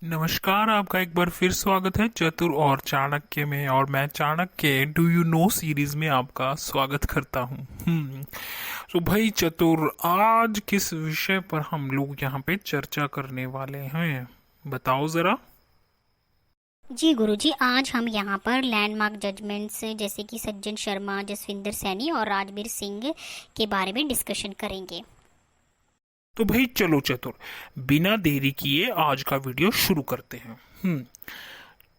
नमस्कार, आपका एक बार फिर स्वागत है चतुर और चाणक्य में। और मैं Chanakya do you know series में आपका स्वागत करता हूँ। तो भाई चतुर, आज किस विषय पर हम लोग यहाँ पे चर्चा करने वाले हैं, बताओ जरा। जी गुरुजी, आज हम यहाँ पर लैंडमार्क जजमेंट्स जैसे कि सज्जन शर्मा, जसविंदर सैनी और राजवीर सिंह के बारे में डिस्कशन करेंगे। तो भाई चलो चतुर, बिना देरी किए आज का वीडियो शुरू करते हैं।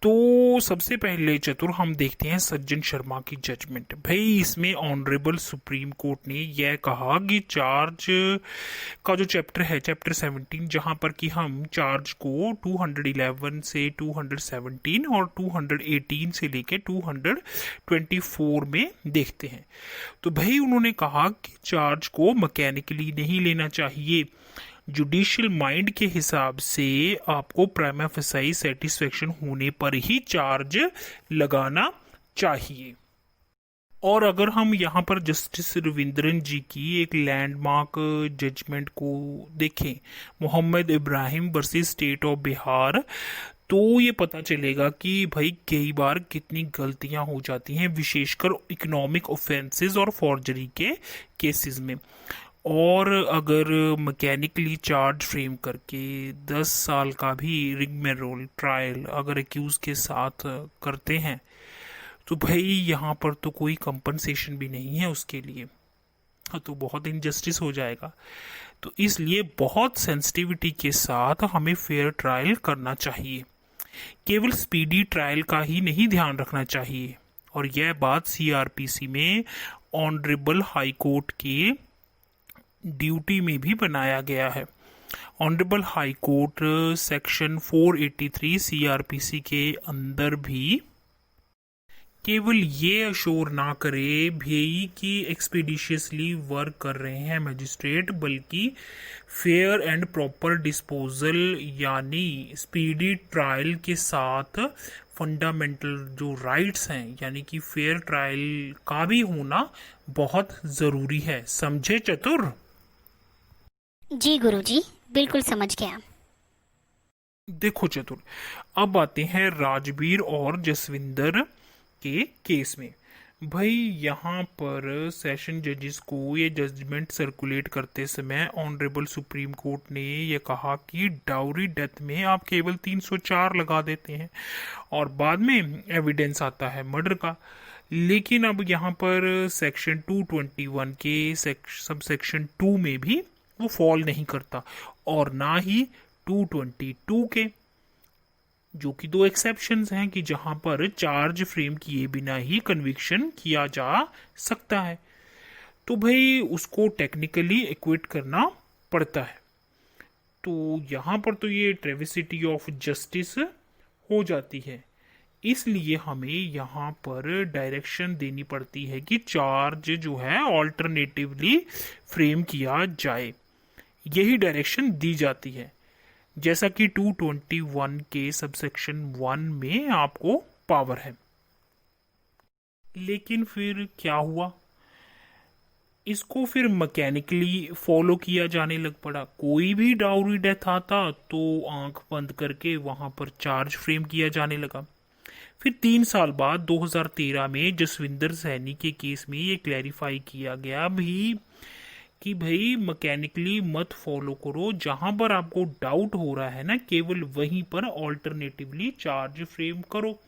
तो सबसे पहले चतुर हम देखते हैं सज्जन शर्मा की जजमेंट। भाई इसमें ऑनरेबल सुप्रीम कोर्ट ने यह कहा कि चार्ज का जो चैप्टर है, चैप्टर 17, जहां पर कि हम चार्ज को 211 से 217 और 218 से लेके 224 में देखते हैं। तो भाई उन्होंने कहा कि चार्ज को मैकेनिकली नहीं लेना चाहिए। जुडिशियल माइंड के हिसाब से आपको प्राइमा फेसाई सेटिस्फेक्शन होने पर ही चार्ज लगाना चाहिए। और अगर हम यहाँ पर जस्टिस रविंद्रन जी की एक लैंडमार्क जजमेंट को देखें, Mohammad Ibrahim versus state of Bihar, तो ये पता चलेगा कि भाई कई बार कितनी गलतियां हो जाती हैं, विशेषकर इकोनॉमिक ऑफेंसेस और फॉर्जरी के केसेस में। और अगर मैकेनिकली चार्ज फ्रेम करके 10 साल का भी रिगमेरोल ट्रायल अगर एक्यूज के साथ करते हैं, तो भाई यहाँ पर तो कोई कंपनसेशन भी नहीं है उसके लिए। तो बहुत इनजस्टिस हो जाएगा। तो इसलिए बहुत सेंसिटिविटी के साथ हमें फेयर ट्रायल करना चाहिए। केवल स्पीडी ट्रायल का ही नहीं ध्यान रखना चाहिए। और यह बात सीआरपीसी में ऑनरेबल हाई कोर्ट के ड्यूटी में भी बनाया गया है। Honourable high court section 483 CrPC के अंदर भी केवल ये अश्योर ना करे भी कि एक्सपीडिशियसली वर्क कर रहे हैं मजिस्ट्रेट, बल्कि फेयर एंड प्रॉपर डिस्पोजल यानी स्पीडी ट्रायल के साथ फंडामेंटल जो राइट्स हैं यानी कि फेयर ट्रायल का भी होना बहुत ज़रूरी है। समझे चतुर? जी गुरुजी, बिल्कुल समझ गया। देखो चतुर, अब आते हैं राजवीर और जसविंदर के केस में। भाई यहाँ पर सेशन जजेस को ये जजमेंट सर्कुलेट करते समय ऑनरेबल सुप्रीम कोर्ट ने ये कहा कि डाउरी डेथ में आप केवल 304 लगा देते हैं और बाद में एविडेंस आता है मर्डर का। लेकिन अब यहाँ पर सेक्शन 221 के सब सेक्शन 2 में भी वो फॉल नहीं करता, और ना ही 222 के, जो कि दो एक्सेप्शंस हैं कि जहां पर चार्ज फ्रेम किए बिना ही कन्विक्शन किया जा सकता है। तो भाई उसको टेक्निकली एक्विट करना पड़ता है। तो यहां पर तो ये ट्रेविसिटी ऑफ जस्टिस हो जाती है। इसलिए हमें यहाँ पर डायरेक्शन देनी पड़ती है कि चार्ज जो है ऑल्टरनेटिवली फ्रेम किया जाए। यही डायरेक्शन दी जाती है, जैसा कि 221 के सबसेक्शन 1 में आपको पावर है। लेकिन फिर क्या हुआ, इसको फिर मैकेनिकली फॉलो किया जाने लग पड़ा। कोई भी डाउरी डेथ आता तो आंख बंद करके वहां पर चार्ज फ्रेम किया जाने लगा। फिर 3 साल बाद 2013 में जसविंदर सैनी के केस में ये क्लैरिफाई किया गया भी कि भाई मैकेनिकली मत फॉलो करो। जहां पर आपको डाउट हो रहा है ना, केवल वहीं पर ऑल्टरनेटिवली चार्ज फ्रेम करो,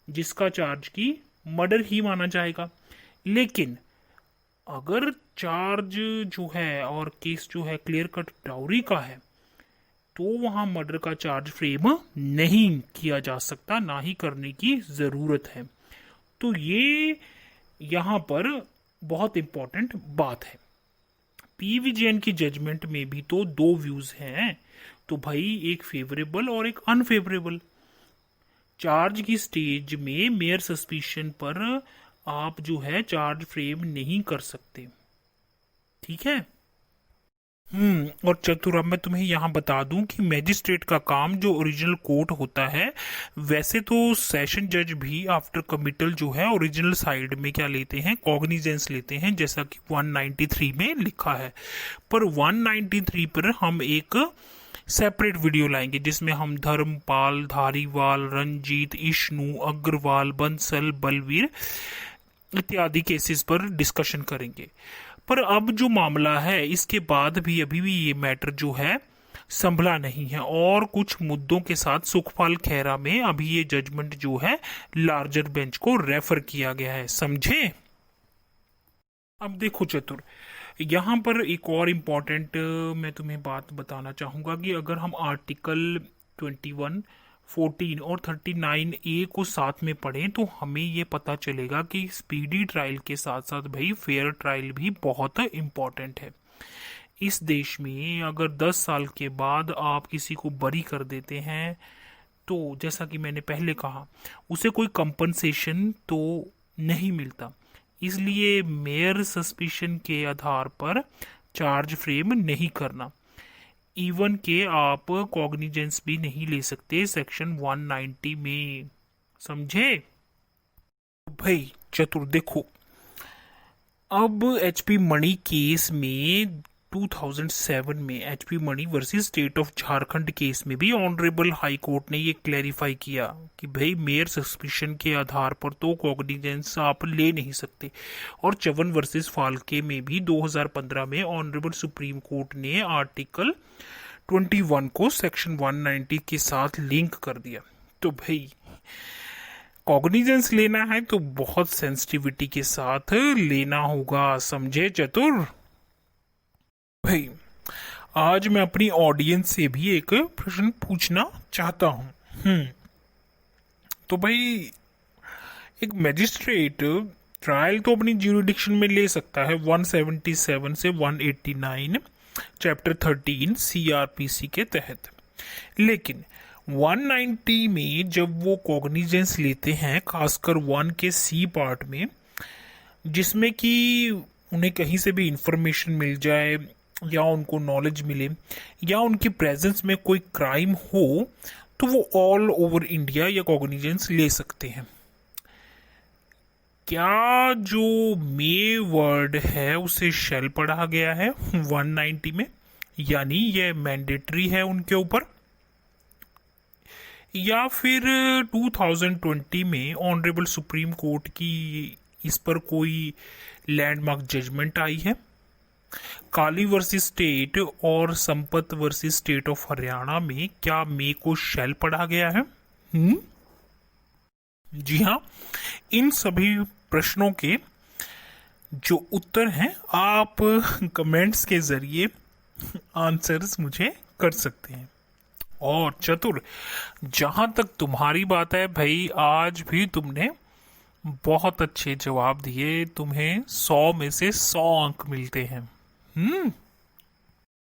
जिसका चार्ज की मर्डर ही माना जाएगा। लेकिन अगर चार्ज जो है और केस जो है क्लियर कट डाउरी का है, तो वहां मर्डर का चार्ज फ्रेम नहीं किया जा सकता, ना ही करने की जरूरत है। तो ये यहां पर बहुत इंपॉर्टेंट बात है। पी विजयन की जजमेंट में भी तो दो व्यूज हैं, तो भाई एक फेवरेबल और एक अनफेवरेबल। चार्ज की स्टेज में मेयर सस्पिशन पर आप जो है चार्ज फ्रेम नहीं कर सकते, ठीक है। और चतुर, अब मैं तुम्हें यहाँ बता दूं कि मैजिस्ट्रेट का काम जो ओरिजिनल कोर्ट होता है, वैसे तो सेशन जज भी आफ्टर कमिटल जो है ओरिजिनल साइड में क्या लेते हैं, कॉग्निजेंस लेते हैं, जैसा कि 193 में लिखा है। पर 193 पर हम एक सेपरेट वीडियो लाएंगे जिसमें हम धर्मपाल, धारीवाल, रंजीत, इश्नू, अग्रवाल, बंसल, बलवीर इत्यादि केसेस पर डिस्कशन करेंगे। पर अब जो मामला है इसके बाद भी अभी भी ये मैटर जो है संभला नहीं है और कुछ मुद्दों के साथ सुखपाल खेरा में अभी ये जजमेंट जो है लार्जर बेंच को रेफर किया गया है, समझे। अब देखो चतुर, यहाँ पर एक और इम्पोर्टेंट मैं तुम्हें बात बताना चाहूंगा कि अगर हम आर्टिकल 21, 14 और 39A को साथ में पढ़ें तो हमें ये पता चलेगा कि स्पीडी ट्रायल के साथ साथ भाई फेयर ट्रायल भी बहुत इम्पोर्टेंट है। इस देश में अगर 10 साल के बाद आप किसी को बरी कर देते हैं तो जैसा कि मैंने पहले कहा उसे कोई कंपनसेशन तो नहीं मिलता, इसलिए मेयर सस्पिशन के आधार पर चार्ज फ्रेम नहीं करना, इवन के आप कॉग्निजेंस भी नहीं ले सकते सेक्शन 190 में, समझे। भाई चतुर देखो, अब एचपी मणि केस में 2007 में HP Mani versus state of Jharkhand case में भी ऑनरेबल हाई कोर्ट ने ये क्लैरिफाई किया कि भाई मेयर सस्पिशन के आधार पर तो कॉग्निजेंस आप ले नहीं सकते। और चवन वर्सेस फाल्के में भी 2015 में ऑनरेबल सुप्रीम कोर्ट ने आर्टिकल 21 को सेक्शन 190 के साथ लिंक कर दिया। तो भाई कॉग्निजेंस लेना है तो बहुत सेंसिटिविटी के साथ लेना होगा, समझे चतुर। भाई आज मैं अपनी ऑडियंस से भी एक प्रश्न पूछना चाहता हूं। तो भाई एक मैजिस्ट्रेट ट्रायल तो अपनी ज्यूरिडिक्शन में ले सकता है 177 से 189 चैप्टर 13 सीआरपीसी के तहत, लेकिन 190 में जब वो कॉग्निजेंस लेते हैं खासकर 1 के सी पार्ट में जिसमें कि उन्हें कहीं से भी इंफॉर्मेशन मिल जाए या उनको नॉलेज मिले या उनकी प्रेजेंस में कोई क्राइम हो तो वो ऑल ओवर इंडिया या कॉग्निजेंस ले सकते हैं। क्या जो मे वर्ड है उसे शेल पढ़ा गया है 190 में, यानी ये मैंडेटरी है उनके ऊपर, या फिर 2020 में ऑनरेबल सुप्रीम कोर्ट की इस पर कोई लैंडमार्क जजमेंट आई है। काली वर्सेस स्टेट और Sampat versus state of Haryana में क्या मे को शेल पढ़ा गया है? जी हाँ, इन सभी प्रश्नों के जो उत्तर हैं आप कमेंट्स के जरिए आंसर्स मुझे कर सकते हैं। और चतुर, जहां तक तुम्हारी बात है भाई, आज भी तुमने बहुत अच्छे जवाब दिए, तुम्हें 100 में से 100 अंक मिलते हैं।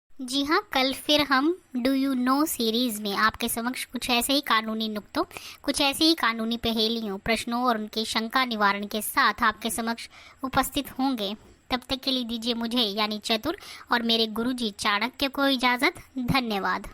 जी हाँ, कल फिर हम डू यू नो सीरीज में आपके समक्ष कुछ ऐसे ही कानूनी नुक्तों, कुछ ऐसे ही कानूनी पहेलियों, प्रश्नों और उनके शंका निवारण के साथ आपके समक्ष उपस्थित होंगे। तब तक के लिए दीजिए मुझे यानी चतुर और मेरे गुरुजी चाणक्य को इजाजत। धन्यवाद।